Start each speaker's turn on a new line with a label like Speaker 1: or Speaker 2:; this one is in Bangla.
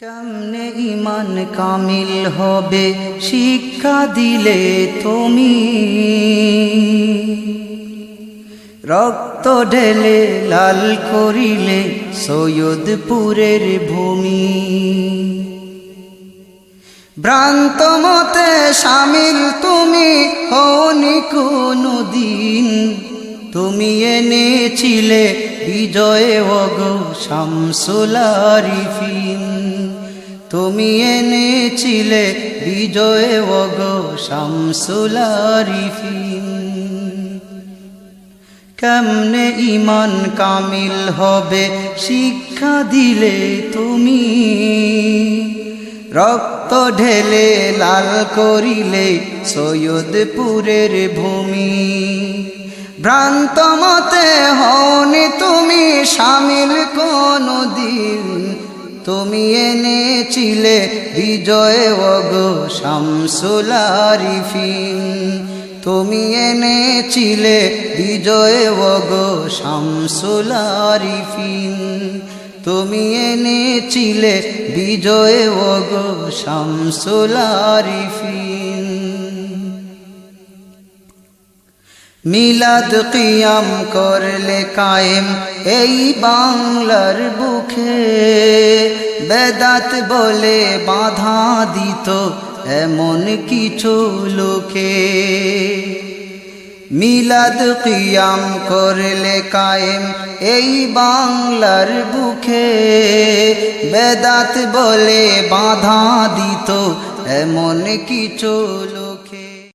Speaker 1: কেমনে ঈমান কামিল হবে শিক্ষা দিলে তুমি, রক্ত ঢেলে লাল করিলে সৈয়দপুরের ভূমি। ভ্রান্ত মতে শামিল তুমি হওনি কোনো দিন, তুমি এনেছিলে বিজয়ে ওগো শামসুল আরিফিন। তুমি এনেছিলে বিজয়ে ওগো শামসুল আরিফিন। কেমনে ঈমান কামিল হবে শিক্ষা দিলে তুমি, রক্ত ঢেলে লাল করিলে সৈয়দপুরের ভূমি। ভ্রান্ত মতে হওনি তুমি শামিল কোনো দিন, তুমি এনেছিলে বিজয়ে ওগো শামসুল আরিফিন। তুমি এনেছিলে বিজয়ে ওগো শামসুল আরিফিন। তুমি এনেছিলে বিজয়ে ওগো শামসুল আরিফিন। মিলাদ কিয়াম করলে কায়েম এই বাংলার বুকে, বেদাত বলে বাধা দিত এমন কিছু লোকে। মিলাদ কিয়াম করলে কায়েম এই বাংলার বুকে, বেদাত বলে বাধা দিত এমন কিছু